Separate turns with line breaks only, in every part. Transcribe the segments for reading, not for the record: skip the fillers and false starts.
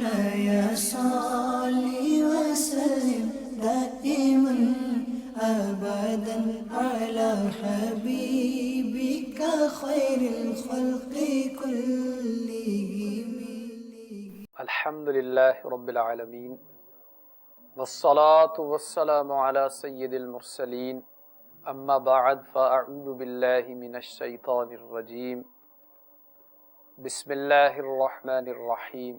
مولاي صل وسلم دائما أبدا على حبيبك خير الخلق كلهم.
الحمد لله رب العالمين والصلاة والسلام على سيد المرسلين أما بعد فأعوذ بالله من الشيطان الرجيم بسم الله الرحمن الرحيم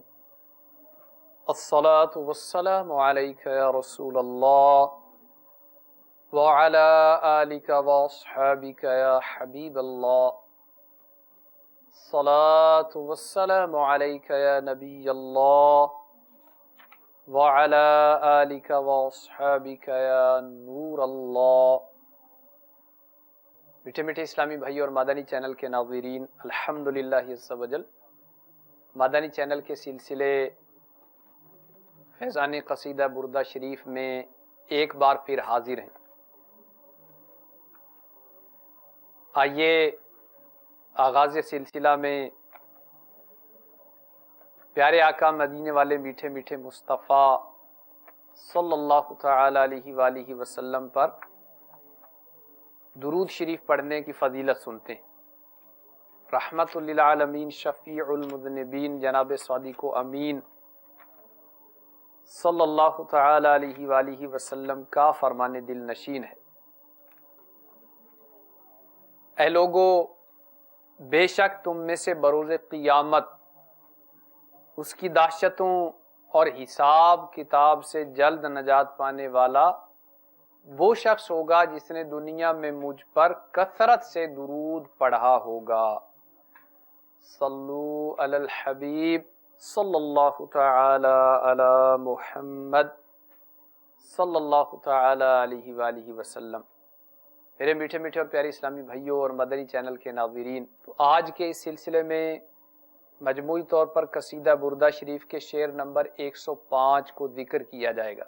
الصلاة والسلام عليك يا رسول الله وعلى آلك وأصحابك يا حبيب الله الصلاة والسلام عليك يا نبي الله وعلى آلك وأصحابك يا نور الله. میٹھے میٹھے اسلامی بھائی اور مدنی چینل کے ناظرین، الحمدللہ عز وجل مدنی چینل کے سلسلے فیضان قصیدہ بردہ شریف میں ایک بار پھر حاضر ہیں. آئیے آغاز سلسلہ میں پیارے آقا مدینے والے میٹھے میٹھے مصطفیٰ صلی اللہ تعالی علیہ وآلہ وسلم پر درود شریف پڑھنے کی فضیلت سنتے ہیں. رحمت للعالمین شفیع المذنبین جناب صادق و امین صلی اللہ تعالی علیہ وآلہ وسلم کا فرمان دل نشین ہے. اے لوگو، بے شک تم میں سے بروز قیامت اس کی دہشتوں اور حساب کتاب سے جلد نجات پانے والا وہ شخص ہوگا جس نے دنیا میں مجھ پر کثرت سے درود پڑھا ہوگا. صلو علی الحبیب صلی اللہ تعالی علی محمد صلی اللہ تعالی علیہ وآلہ وسلم. میرے میٹھے میٹھے اور پیارے اسلامی بھائیوں اور مدنی چینل کے ناظرین، تو آج کے اس سلسلے میں مجموعی طور پر قصیدہ بردہ شریف کے شعر نمبر 105 کو ذکر کیا جائے گا،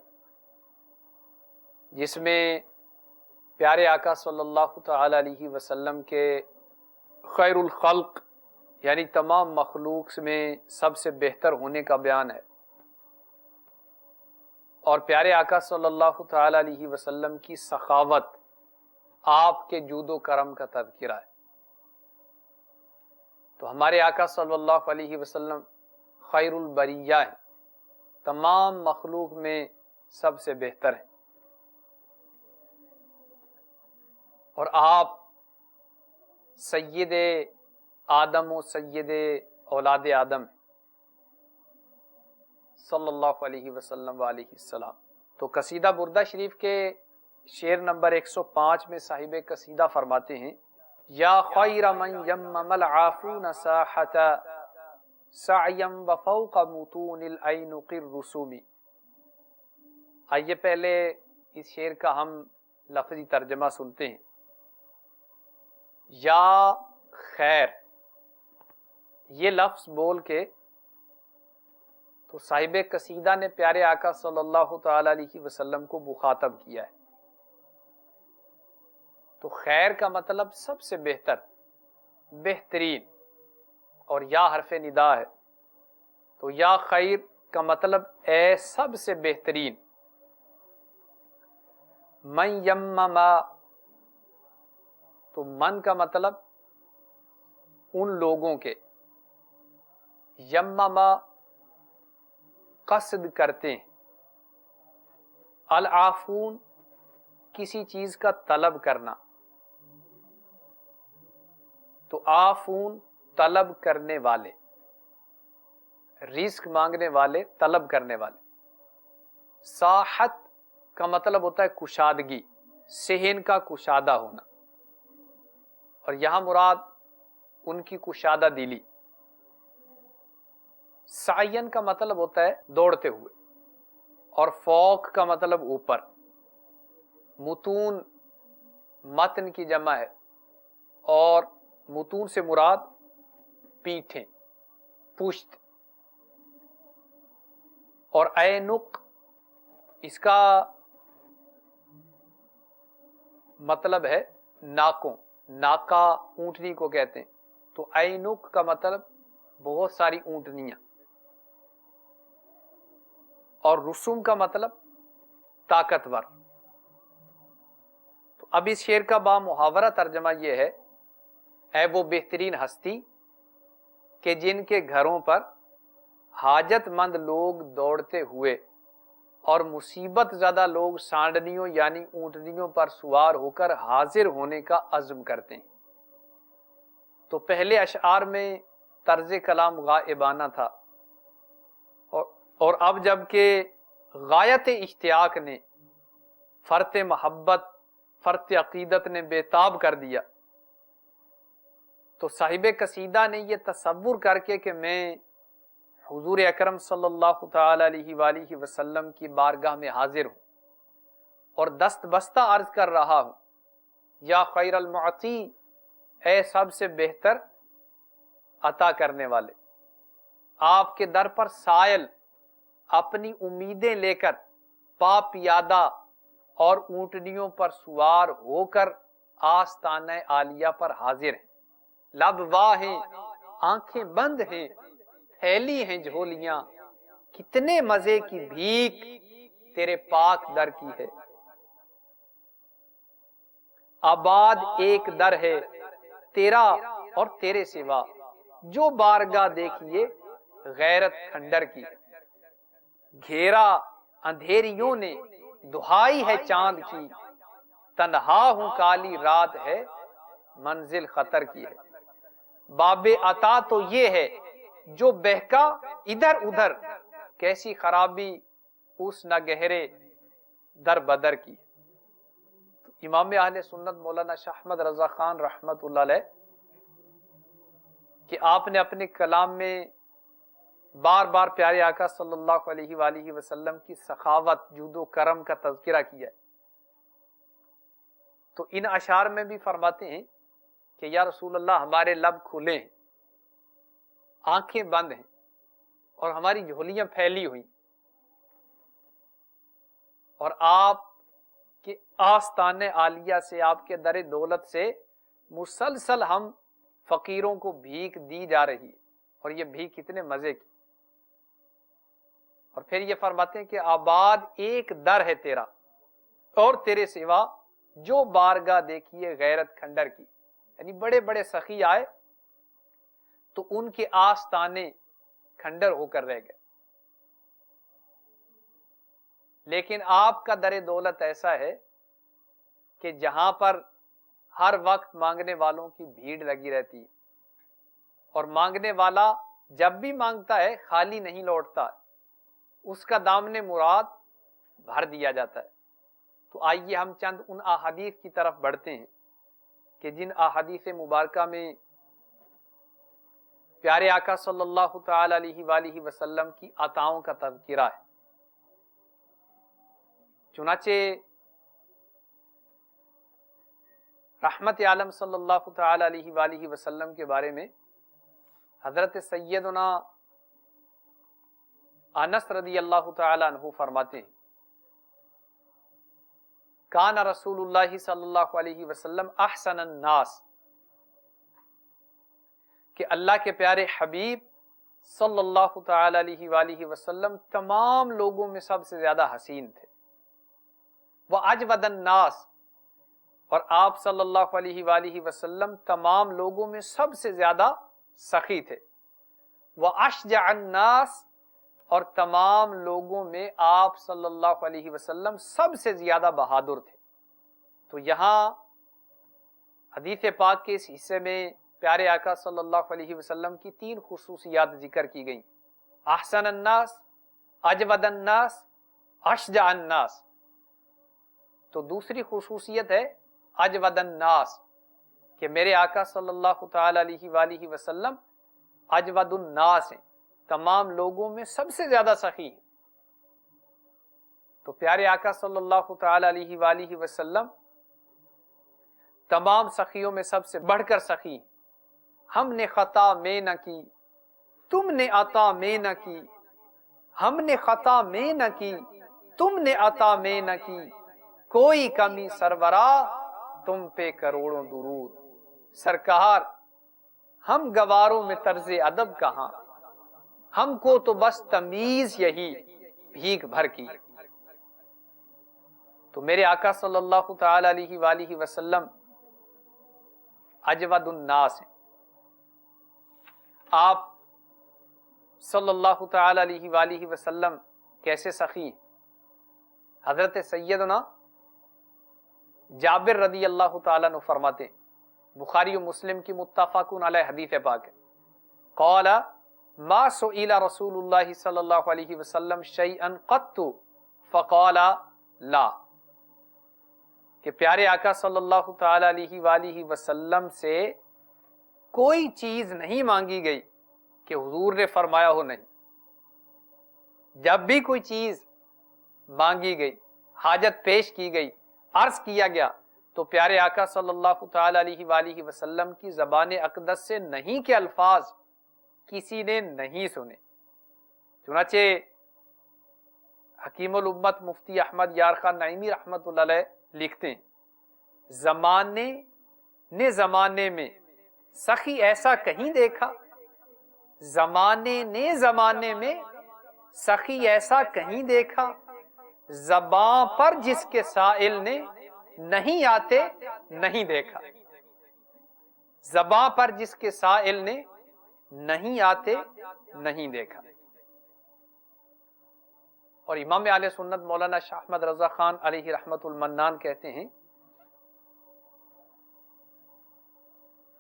جس میں پیارے آقا صلی اللہ تعالی علیہ وسلم کے خیر الخلق یعنی تمام مخلوق میں سب سے بہتر ہونے کا بیان ہے، اور پیارے آقا صلی اللہ تعالی علیہ وسلم کی سخاوت، آپ کے جود و کرم کا تذکرہ ہے. تو ہمارے آقا صلی اللہ علیہ وسلم خیر البریہ ہیں، تمام مخلوق میں سب سے بہتر ہیں، اور آپ سید آدم و سید اولاد آدم صلی اللہ علیہ وسلم وعلیہ السلام. تو قصیدہ بردہ شریف کے شعر نمبر 105 میں صاحب قصیدہ فرماتے ہیں: یا خیر من یمم العافون ساحتا سعیم وفوق متون العنق الرسوم. آئیے پہلے اس شعر کا ہم لفظی ترجمہ سنتے ہیں. یا خیر، یہ لفظ بول کے تو صاحب قصیدہ نے پیارے آقا صلی اللہ تعالی علیہ وسلم کو مخاطب کیا ہے. تو خیر کا مطلب سب سے بہتر، بہترین، اور یا حرف ندا ہے، تو یا خیر کا مطلب اے سب سے بہترین. من یمما، تو من کا مطلب ان لوگوں کے، یمما قصد کرتے ہیں، العافون کسی چیز کا طلب کرنا، تو آفون طلب کرنے والے، رزق مانگنے والے، طلب کرنے والے. ساحت کا مطلب ہوتا ہے کشادگی، صحن کا کشادہ ہونا، اور یہاں مراد ان کی کشادہ دلی. سعین کا مطلب ہوتا ہے دوڑتے ہوئے، اور فوق کا مطلب اوپر. متون متن کی جمع ہے، اور متون سے مراد پیٹھیں، پشت. اور اینق اس کا مطلب ہے ناکوں، ناکا اونٹنی کو کہتے ہیں. تو اینق کا مطلب بہت ساری اونٹنیاں. اور رسوم کا مطلب طاقتور. تو اب اس شعر کا بامحاورہ ترجمہ یہ ہے: اے وہ بہترین ہستی کہ جن کے گھروں پر حاجت مند لوگ دوڑتے ہوئے اور مصیبت زدہ لوگ سانڈنیوں یعنی اونٹنیوں پر سوار ہو کر حاضر ہونے کا عزم کرتے ہیں. تو پہلے اشعار میں طرز کلام غائبانہ تھا، اور اب جب کہ غایت اشتیاق نے، فرط محبت، فرط عقیدت نے بےتاب کر دیا، تو صاحب قصیدہ نے یہ تصور کر کے کہ میں حضور اکرم صلی اللہ تعالی علیہ وآلہ وسلم کی بارگاہ میں حاضر ہوں اور دست بستہ عرض کر رہا ہوں: یا خیر المعطی، اے سب سے بہتر عطا کرنے والے، آپ کے در پر سائل اپنی امیدیں لے کر پا پیادہ اور اونٹنیوں پر سوار ہو کر آستانہ عالیہ پر حاضر ہیں. لب واہ ہیں، آنکھیں بند ہیں، پھیلی ہیں جھولیاں، کتنے مزے کی بھیک تیرے پاک در کی ہے. آباد ایک در ہے تیرا اور تیرے سوا، جو بارگاہ دیکھیے غیرت کھنڈر کی. گھیرا اندھیریوں نے دہائی ہے چاند کی، تنہا ہوں کالی رات ہے منزل خطر کی ہے. باب عطا تو یہ ہے جو بہکا ادھر ادھر، کیسی خرابی اس نہ گہرے در بدر کی. امام اہل سنت مولانا شاہ احمد رضا خان رحمت اللہ علیہ کہ آپ نے اپنے کلام میں بار بار پیارے آقا صلی اللہ علیہ وآلہ وسلم کی سخاوت، جود و کرم کا تذکرہ کیا ہے. تو ان اشعار میں بھی فرماتے ہیں کہ یا رسول اللہ، ہمارے لب کھلے ہیں، آنکھیں بند ہیں اور ہماری جھولیاں پھیلی ہوئی، اور آپ کے آستانے عالیہ سے، آپ کے در دولت سے مسلسل ہم فقیروں کو بھیک دی جا رہی ہے، اور یہ بھیک کتنے مزے کی. اور پھر یہ فرماتے ہیں کہ آباد ایک در ہے تیرا اور تیرے سوا، جو بارگاہ دیکھیے غیرت کھنڈر کی. یعنی بڑے بڑے سخی آئے تو ان کے آستانے کھنڈر ہو کر رہ گئے، لیکن آپ کا در دولت ایسا ہے کہ جہاں پر ہر وقت مانگنے والوں کی بھیڑ لگی رہتی ہے، اور مانگنے والا جب بھی مانگتا ہے خالی نہیں لوٹتا، اس کا دامن مراد بھر دیا جاتا ہے. تو آئیے ہم چند ان احادیث کی طرف بڑھتے ہیں کہ جن احادیث مبارکہ میں پیارے آقا صلی اللہ تعالی علیہ وآلہ وسلم کی عطاؤں کا تذکرہ ہے. چنانچہ رحمت عالم صلی اللہ تعالی علیہ وآلہ وسلم کے بارے میں حضرت سیدنا انس رضی اللہ تعالی عنہ فرماتے ہیں: کان رسول اللہ صلی اللہ علیہ وسلم احسن الناس، کہ اللہ کے پیارے حبیب صلی اللہ تعالی علیہ وآلہ وسلم تمام لوگوں میں سب سے زیادہ حسین تھے. وَأَجْوَدَ النَّاسِ، اور آپ صلی اللہ علیہ وآلہ وسلم تمام لوگوں میں سب سے زیادہ سخی تھے. وَأَشْجَعَ النَّاسِ، اور تمام لوگوں میں آپ صلی اللہ علیہ وسلم سب سے زیادہ بہادر تھے. تو یہاں حدیث پاک کے اس حصے میں پیارے آقا صلی اللہ علیہ وسلم کی 3 خصوصیات ذکر کی گئیں: احسن الناس، اجود الناس، اشجع الناس. تو دوسری خصوصیت ہے اجود الناس، کہ میرے آقا صلی اللہ تعالی علیہ وآلہ وسلم اجود الناس ہیں، تمام لوگوں میں سب سے زیادہ سخی ہیں. تو پیارے آقا صلی اللہ تعالی علیہ وآلہ وسلم تمام سخیوں میں سب سے بڑھ کر سخی ہیں. ہم نے خطا میں نہ کی، تم نے عطا میں نہ کی، ہم نے خطا میں نہ کی، تم نے عطا میں نہ کی، کوئی کمی سرورا تم پہ کروڑوں درود. سرکار، ہم گواروں میں طرز ادب کہاں، ہم کو تو بس تمیز یہی بھیک بھر کی۔ تو میرے آقا صلی اللہ تعالی علیہ وآلہ وسلم اجود الناس ہیں۔ آپ صلی اللہ تعالی علیہ وآلہ وسلم کیسے سخی ہیں؟ حضرت سیدنا جابر رضی اللہ تعالیٰ عنہ فرماتے ہیں، بخاری و مسلم کی متفقون علیہ حدیث پاک ہے، قال ما سئل رسول اللہ صلی اللہ علیہ وسلم شیئا قط فقال لا، کہ پیارے آقا صلی اللہ تعالی علیہ وآلہ وسلم سے کوئی چیز نہیں مانگی گئی کہ حضور نے فرمایا ہو نہیں۔ جب بھی کوئی چیز مانگی گئی، حاجت پیش کی گئی، عرض کیا گیا، تو پیارے آقا صلی اللہ تعالی علیہ وآلہ وسلم کی زبان اقدس سے نہیں کے الفاظ کسی نے نہیں سنے۔ چنانچہ حکیم الامت مفتی احمد یار خان نعیمی رحمت اللہ علیہ لکھتے ہیں، زمانے میں سخی ایسا کہیں دیکھا، زمانے میں سخی ایسا کہیں دیکھا، زباں پر جس کے سائل نے نہیں آتے نہیں دیکھا، زباں پر جس کے سائل نے نہیں آتے نہیں دیکھا۔ اور امام اہل سنت مولانا شاہ احمد رضا خان علیہ رحمت المنان کہتے ہیں،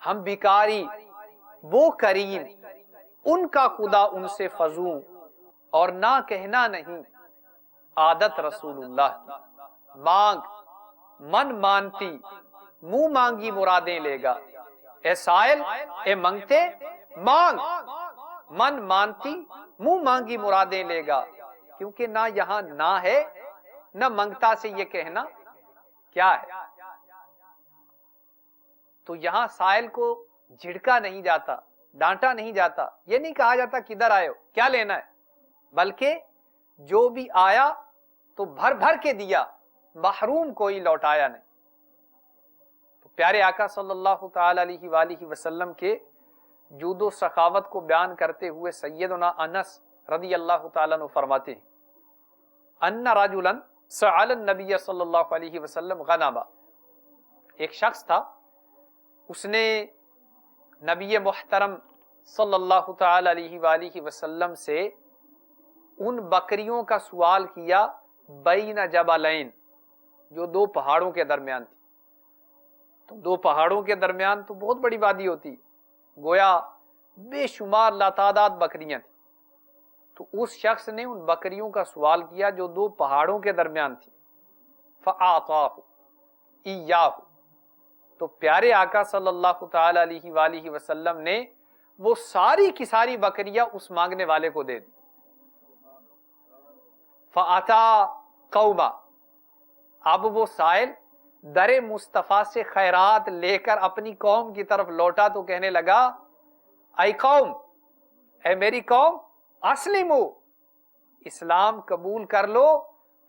ہم بیکاری وہ کریم ان کا خدا ان سے فزوں، اور نہ کہنا نہیں عادت رسول اللہ کی، مانگ من مانتی منہ مانگی مرادیں لے گا، اے سائل اے منگتے مانگ، من مانتی منہ مانگی مرادیں لے گا، کیونکہ نہ یہاں نہ ہے نہ منگتا سے یہ کہنا کیا ہے۔ تو یہاں سائل کو جھڑکا نہیں جاتا، ڈانٹا نہیں جاتا، یہ نہیں کہا جاتا کدھر آئے ہو کیا لینا ہے، بلکہ جو بھی آیا تو بھر بھر کے دیا، محروم کوئی لوٹایا نہیں۔ تو پیارے آقا صلی اللہ تعالی علیہ وآلہ وسلم کے جود و سخاوت کو بیان کرتے ہوئے سیدنا انس رضی اللہ تعالیٰ عنہ فرماتے ہیں، ان رجلا سأل النبی صلی اللہ علیہ وسلم غنما، ایک شخص تھا، اس نے نبی محترم صلی اللہ تعالی علیہ وآلہ وسلم سے ان بکریوں کا سوال کیا بین جبلین، جو دو پہاڑوں کے درمیان تھی۔ تو دو پہاڑوں کے درمیان تو بہت بڑی وادی ہوتی، گویا بے شمار لاتعداد بکریاں تھیں۔ تو اس شخص نے ان بکریوں کا سوال کیا جو دو پہاڑوں کے درمیان تھی، فَأَعْطَاهُ إِيَّاهُ، تو پیارے آقا صلی اللہ تعالی علیہ وآلہ وسلم نے وہ ساری کی ساری بکریاں اس مانگنے والے کو دے دی۔ فَأَتَى قَوْمًا، اب وہ سائل در مصطفیٰ سے خیرات لے کر اپنی قوم کی طرف لوٹا تو کہنے لگا، اے قوم، اے میری قوم، اسلموا، اسلام قبول کر لو،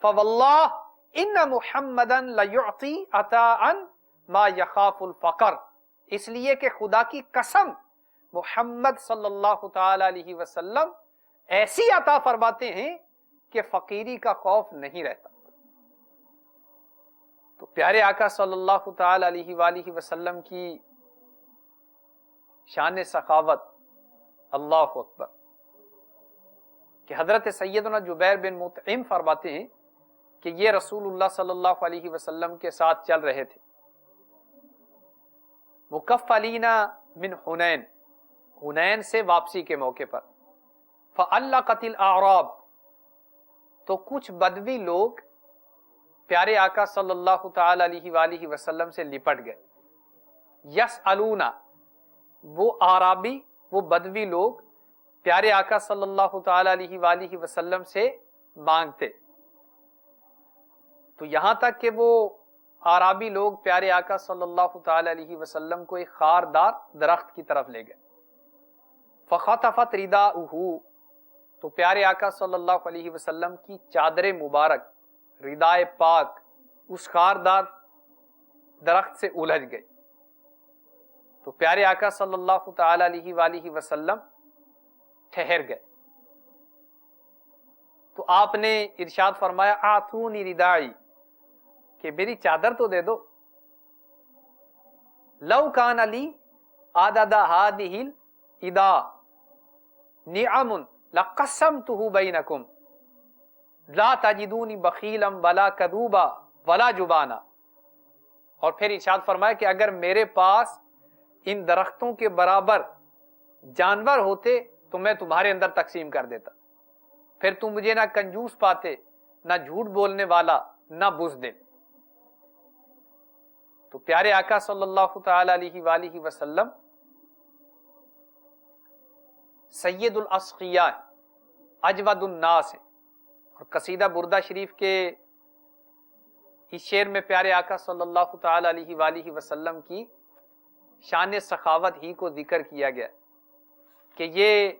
فواللہ ان محمدا لیعطی عطاء ما یخاف الفقر، اس لیے کہ خدا کی قسم محمد صلی اللہ تعالی علیہ وسلم ایسی عطا فرماتے ہیں کہ فقیری کا خوف نہیں رہتا۔ تو پیارے آقا صلی اللہ تعالی علیہ وآلہ وسلم کی شان سخاوت، اللہ اکبر، کہ حضرت سیدنا جبیر بن مطعم فرماتے ہیں کہ یہ رسول اللہ صلی اللہ علیہ وسلم کے ساتھ چل رہے تھے، مکفلین من حنین، حنین سے واپسی کے موقع پر، فعلقت الاعراب، تو کچھ بدوی لوگ پیارے آقا صلی اللہ تعالی علیہ وآلہ وسلم سے لپٹ گئے، یسألون، وہ اعرابی، وہ بدوی لوگ پیارے آقا صلی اللہ تعالی علیہ وآلہ وسلم سے مانگتے، تو یہاں تک کہ وہ اعرابی لوگ پیارے آقا صلی اللہ تعالی علیہ وسلم کو ایک خاردار درخت کی طرف لے گئے، فخطفت رداؤہ، تو پیارے آقا صلی اللہ علیہ وسلم کی چادر مبارک، ردائے پاک اس خاردار درخت سے الجھ گئی۔ تو پیارے آقا صلی اللہ تعالی علیہ وآلہ وسلم ٹھہر گئے، تو آپ نے ارشاد فرمایا آتونی ردائی، کہ میری چادر تو دے دو. لو کان علی عدد هذه الادا نعم لقسمته بینکم لا تجدونی بخیلا ولا کذوبا ولا جبانا. اور پھر ارشاد فرمایا کہ اگر میرے پاس ان درختوں کے برابر جانور ہوتے تو میں تمہارے اندر تقسیم کر دیتا. پھر تم مجھے نہ کنجوس پاتے، نہ جھوٹ بولنے والا، نہ بزدل. تو پیارے آقا صلی اللہ تعالی علیہ وآلہ وسلم سید الاسقیاء اجود الناس ہیں. اور قصیدہ بردہ شریف کے اس شعر میں پیارے آقا صلی اللہ تعالی علیہ وآلہ وسلم کی شان سخاوت ہی کو ذکر کیا گیا کہ یہ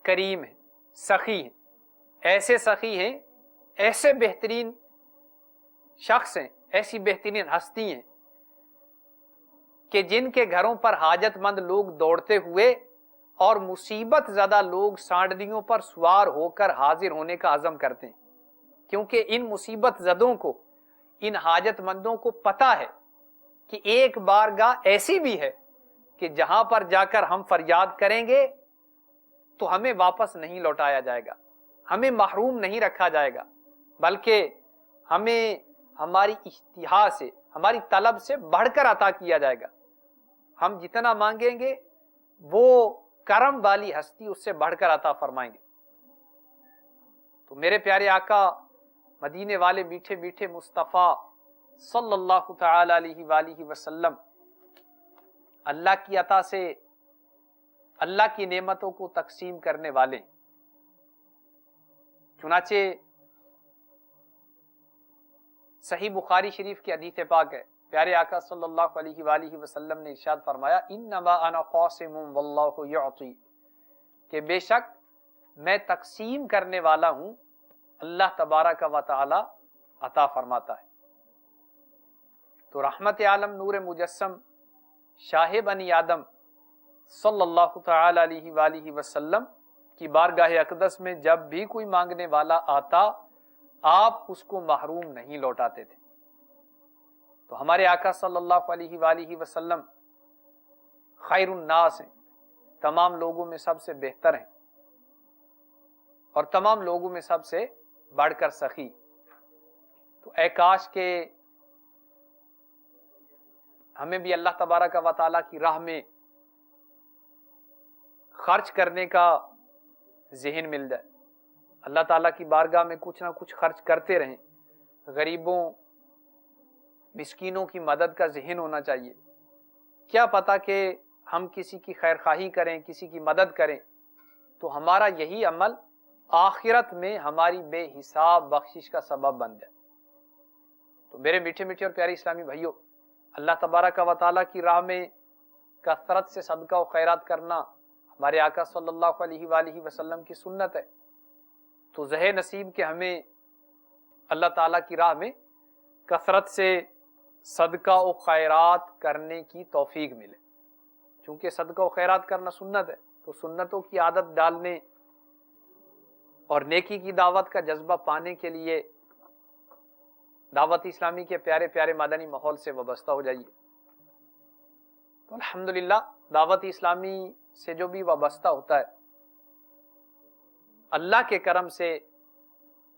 کریم ہیں، سخی ہیں، ایسے سخی ہیں، ایسے بہترین شخص ہیں، ایسی بہترین ہستی ہیں کہ جن کے گھروں پر حاجت مند لوگ دوڑتے ہوئے اور مصیبت زدہ لوگ سانڈلیوں پر سوار ہو کر حاضر ہونے کا عزم کرتے ہیں، کیونکہ ان مصیبت زدوں کو، ان حاجت مندوں کو پتا ہے کہ ایک بارگاہ ایسی بھی ہے کہ جہاں پر جا کر ہم فریاد کریں گے تو ہمیں واپس نہیں لوٹایا جائے گا، ہمیں محروم نہیں رکھا جائے گا، بلکہ ہمیں ہماری اشتہا سے، ہماری طلب سے بڑھ کر عطا کیا جائے گا. ہم جتنا مانگیں گے وہ کرم والی ہستی اس سے بڑھ کر عطا فرمائیں گے. تو میرے پیارے آقا مدینے والے میٹھے میٹھے مصطفیٰ صلی اللہ تعالی علیہ وآلہ وسلم اللہ کی عطا سے اللہ کی نعمتوں کو تقسیم کرنے والے. چنانچہ صحیح بخاری شریف کی حدیث پاک ہے، پیارے آقا صلی اللہ علیہ وآلہ وسلم نے ارشاد فرمایا انما انا قاسم واللہ یعطی، کہ بے شک میں تقسیم کرنے والا ہوں، اللہ تبارک و تعالی عطا فرماتا ہے. تو رحمت عالم نور مجسم شاہ بنی آدم صلی اللہ تعالی علیہ وآلہ وسلم کی بارگاہ اقدس میں جب بھی کوئی مانگنے والا آتا آپ اس کو محروم نہیں لوٹاتے تھے. تو ہمارے آقا صلی اللہ علیہ وآلہ وسلم خیر الناس ہیں، تمام لوگوں میں سب سے بہتر ہیں اور تمام لوگوں میں سب سے بڑھ کر سخی. تو اے کاش کہ ہمیں بھی اللہ تبارک و تعالیٰ کی راہ میں خرچ کرنے کا ذہن مل جائے، اللہ تعالیٰ کی بارگاہ میں کچھ نہ کچھ خرچ کرتے رہیں. غریبوں مسکینوں کی مدد کا ذہن ہونا چاہیے. کیا پتا کہ ہم کسی کی خیر خواہی کریں، کسی کی مدد کریں تو ہمارا یہی عمل آخرت میں ہماری بے حساب بخشش کا سبب بن جائے. تو میرے میٹھے میٹھے اور پیارے اسلامی بھائیوں، اللہ تبارک و تعالیٰ کی راہ میں کثرت سے صدقہ و خیرات کرنا ہمارے آقا صلی اللہ علیہ وآلہ وسلم کی سنت ہے. تو زہ نصیب کہ ہمیں اللہ تعالیٰ کی راہ میں کثرت سے صدقہ و خیرات کرنے کی توفیق ملے. چونکہ صدقہ و خیرات کرنا سنت ہے تو سنتوں کی عادت ڈالنے اور نیکی کی دعوت کا جذبہ پانے کے لیے دعوت اسلامی کے پیارے پیارے مدنی ماحول سے وابستہ ہو جائیے. تو الحمدللہ دعوت اسلامی سے جو بھی وابستہ ہوتا ہے اللہ کے کرم سے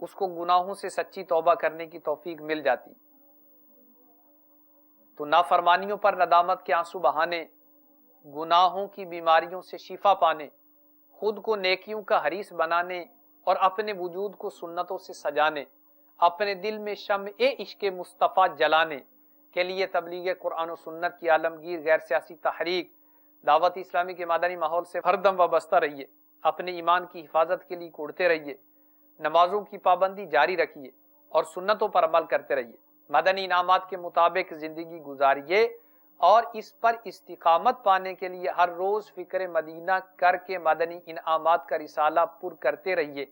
اس کو گناہوں سے سچی توبہ کرنے کی توفیق مل جاتی. تو نافرمانیوں پر ندامت کے آنسو بہانے، گناہوں کی بیماریوں سے شفا پانے، خود کو نیکیوں کا حریص بنانے اور اپنے وجود کو سنتوں سے سجانے، اپنے دل میں شمع عشق مصطفیٰ جلانے کے لیے تبلیغ قرآن و سنت کی عالمگیر غیر سیاسی تحریک دعوت اسلامی کے مدنی ماحول سے ہر دم وابستہ رہیے. اپنے ایمان کی حفاظت کے لیے کوڑتے رہیے، نمازوں کی پابندی جاری رکھیے اور سنتوں پر عمل کرتے رہیے. مدنی انعامات کے مطابق زندگی گزاریے اور اس پر استقامت پانے کے لیے ہر روز فکر مدینہ کر کے مدنی انعامات کا رسالہ پر کرتے رہیے.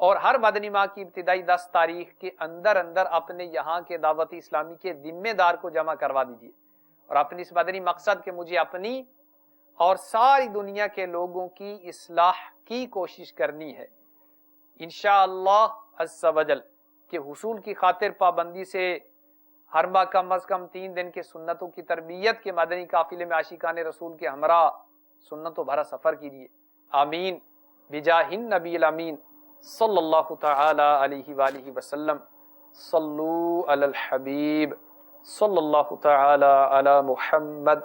اور ہر مدنی ماہ کی ابتدائی 10 تاریخ کے اندر اپنے یہاں کے دعوت اسلامی کے ذمہ دار کو جمع کروا دیجیے اور اپنی اس مدنی مقصد کے مجھے اپنی اور ساری دنیا کے لوگوں کی اصلاح کی کوشش کرنی ہے. انشاءاللہ عز و جل کہ حصول کی خاطر پابندی سے ہر ماہ کم از کم 3 دن کے سنتوں کی تربیت کے مدنی قافلے میں عاشقان رسول کے ہمراہ سنتوں بھرا سفر کیجیے. آمین بجاہ النبی الامین صلی اللہ تعالی علیہ وآلہ وسلم. صلو علی الحبیب صلی اللہ تعالی علی محمد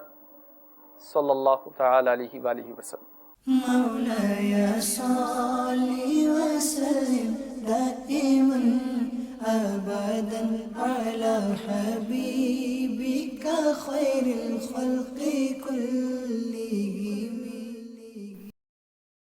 صلی اللہ تعالی علیہ وآلہ وسلم.
مولاي صل وسلم دائما أبدا على حبيبك خير الخلق